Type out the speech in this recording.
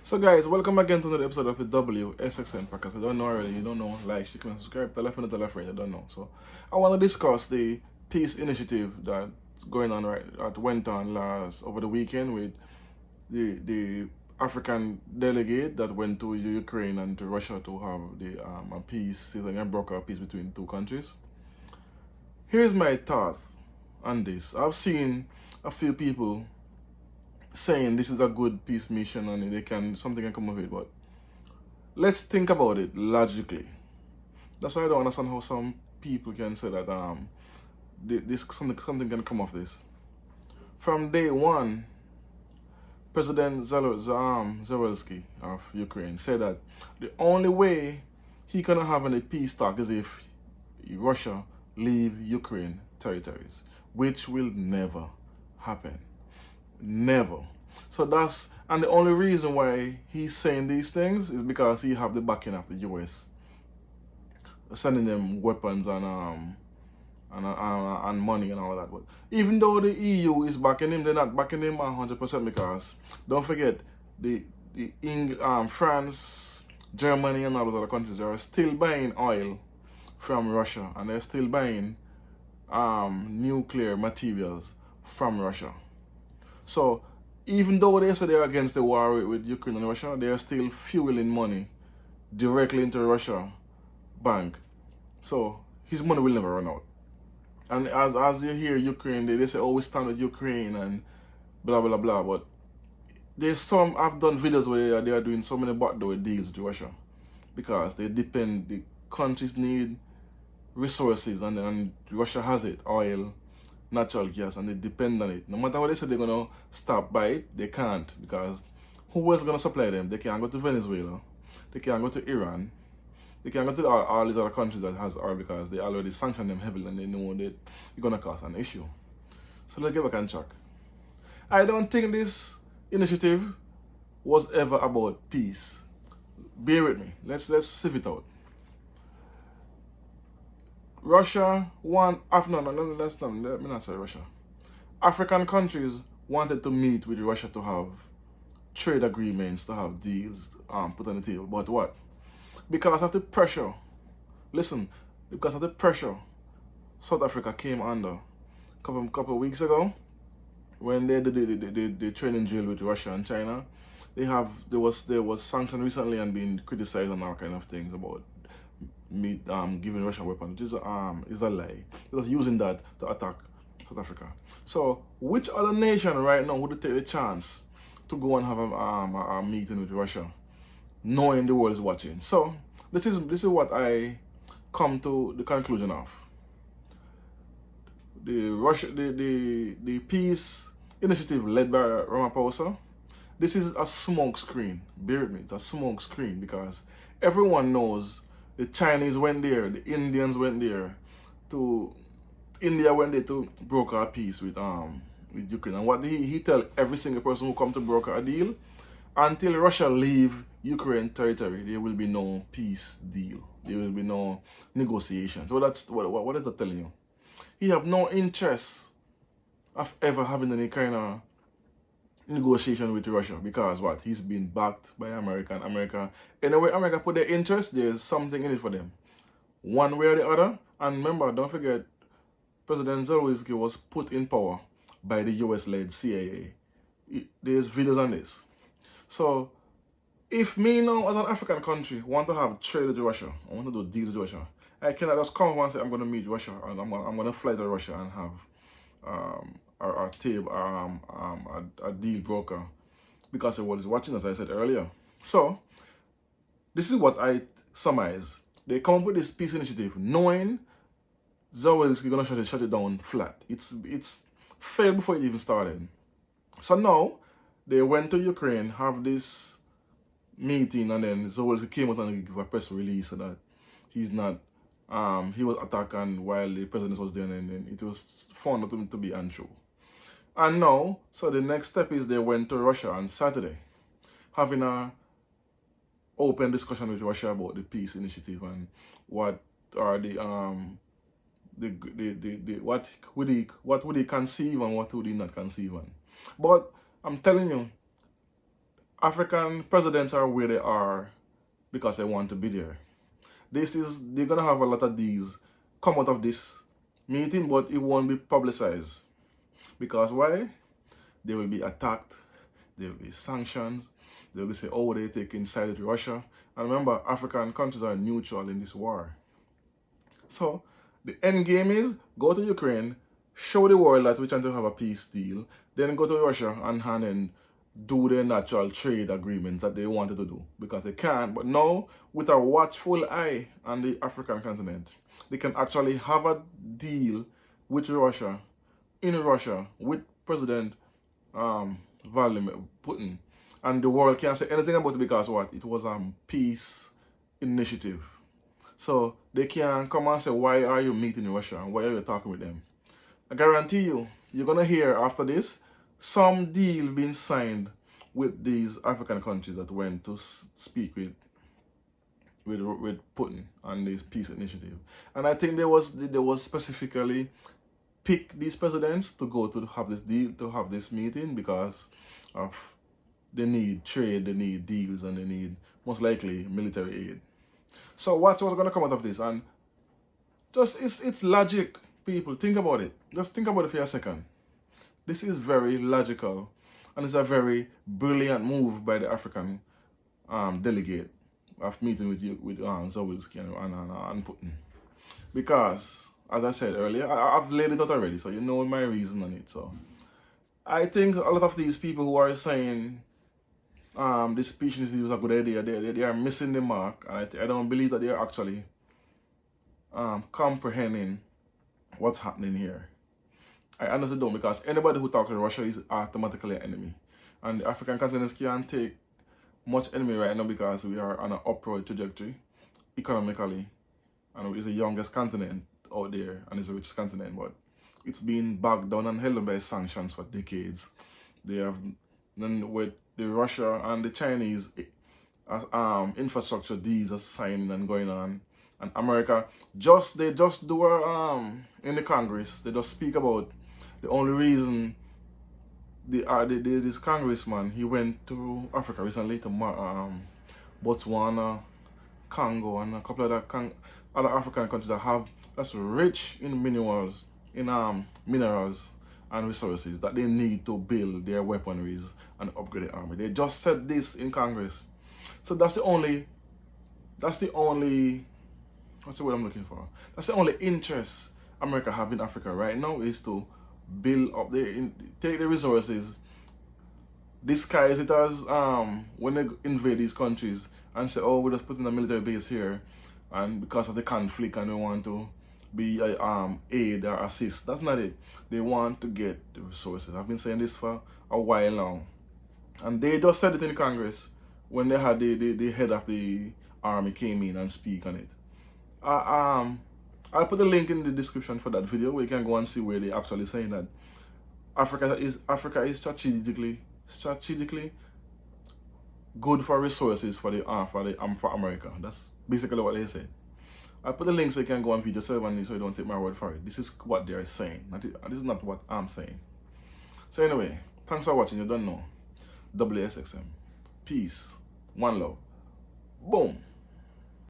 So guys, welcome again to another episode of the WSXN podcast. I don't know already, you don't know, like, share, comment, subscribe, tell a friend, I don't know. So I want to discuss the peace initiative that's going on that went on over the weekend with the African delegate that went to Ukraine and to Russia to have a peace, and broker peace between two countries. Here's my thought on this. I've seen a few people saying this is a good peace mission and something can come of it, but let's think about it logically. That's why I don't understand how some people can say that this something can come of this. From day one, President Zelensky of Ukraine said that the only way he can have any peace talk is if Russia leave Ukraine territories, which will never happen. Never. So and the only reason why he's saying these things is because he have the backing of the US, sending them weapons and money and all that. But even though the EU is backing him, they're not backing him 100% because don't forget France, Germany, and all those other countries are still buying oil from Russia, and they're still buying nuclear materials from Russia. So even though they say they're against the war with Ukraine and Russia, they are still fueling money directly into Russia bank. So his money will never run out. And as you hear Ukraine, they say, oh, we stand with Ukraine and blah, blah, blah. But I've done videos where they are doing so many backdoor deals with Russia because the countries need resources and Russia has it, oil, natural gas, and they depend on it. No matter what they say they're going to stop by it, they can't, because who else is going to supply them? They can't go to Venezuela, they can't go to Iran, they can't go to all these other countries that has oil because they already sanction them heavily and they know that it's going to cause an issue. So let's get back on track. I don't think this initiative was ever about peace. Bear with me. Let's sieve it out. Russia let me not say Russia. African countries wanted to meet with Russia to have trade agreements, to have deals put on the table. But what? Because of the pressure, because of the pressure South Africa came under a couple of weeks ago when they did the training drill with Russia and China. There was sanctioned recently and being criticized and all kind of things about giving Russia weapons, which is a lie. They was using that to attack South Africa. So which other nation right now would take the chance to go and have a meeting with Russia, knowing the world is watching? So this is what I come to the conclusion of. The peace initiative led by Ramaphosa, this is a smoke screen. Bear with me, it's a smoke screen because everyone knows the Chinese went there, the Indians went there, India went there to broker a peace with Ukraine. And what did he tell every single person who come to broker a deal? Until Russia leave Ukraine territory, there will be no peace deal. There will be no negotiation. So that's what is that telling you? He have no interest of ever having any kind of negotiation with Russia because what? He's been backed by America, and America, anyway, America put their interest, there's something in it for them, one way or the other. And remember, don't forget, President Zelensky was put in power by the US-led CIA. There's videos on this. So if me now as an African country want to have trade with Russia, I want to do deals with Russia, I cannot just come and say I'm going to meet Russia and I'm going to fly to Russia and have a deal broker because the world is watching, as I said earlier. So this is what I summarize. They come up with this peace initiative knowing Zelensky is going to shut it down flat. It's failed before it even started. So now they went to Ukraine, have this meeting, and then Zelensky came out and gave a press release so that he's not he was attacked and while the president was there, and then it was found out to be untrue. And now, so the next step is they went to Russia on Saturday, having a open discussion with Russia about the peace initiative and what are what would he conceive and what would he not conceive on. But I'm telling you, African presidents are where they are because they want to be there. They're gonna have a lot of these come out of this meeting, but it won't be publicized. Because why? They will be attacked, there will be sanctions, they will say, oh, they're taking side with Russia. And remember, African countries are neutral in this war. So the end game is go to Ukraine, show the world that we're trying to have a peace deal, then go to Russia and do their natural trade agreements that they wanted to do, because they can't. But now, with a watchful eye on the African continent, they can actually have a deal with Russia, in Russia, with President Vladimir Putin, and the world can't say anything about it because what? It was a peace initiative. So they can come and say, why are you meeting Russia? Why are you talking with them? I guarantee you, you're gonna hear after this some deal being signed with these African countries that went to speak with Putin on this peace initiative. And I think there was specifically pick these presidents to go to have this deal, to have this meeting, because of they need trade, they need deals, and they need most likely military aid. So what's going to come out of this? And just it's logic, people. Think about it. Just think about it for a second. This is very logical, and it's a very brilliant move by the African delegate of meeting with Zawinski and Putin. Because, as I said earlier, I've laid it out already, so you know my reason on it. So I think a lot of these people who are saying this speech is a good idea, they are missing the mark, and I don't believe that they are actually comprehending what's happening here. I honestly don't, because anybody who talks to Russia is automatically an enemy, and the African continent can't take much enemy right now because we are on an upward trajectory economically, and it's the youngest continent out there, and it's the richest continent, but it's been bogged down and held by sanctions for decades. They have, then with the Russia and the Chinese infrastructure deals are signing and going on, and America they just do in the Congress, they just speak about the only reason this congressman, he went to Africa recently, to Botswana, Congo, and a couple of other African countries that's rich in minerals, minerals and resources that they need to build their weaponries and upgrade the army. They just said this in Congress. So that's the only what's the word I'm looking for? That's the only interest America have in Africa right now, is to build up take the resources, disguise it as when they invade these countries and say, oh, we're just putting a military base here, and because of the conflict, and we want to be aid or assist. That's not it. They want to get the resources. I've been saying this for a while now, and they just said it in Congress when they had the head of the army came in and speak on it. I'll put a link in the description for that video where you can go and see where they're actually saying that Africa is strategically good for resources for America. That's basically what they said. I'll put the link so you can go and read yourself, and so you don't take my word for it. This is what they're saying. This is not what I'm saying. So anyway, thanks for watching. You don't know. WSXM. Peace. One love. Boom.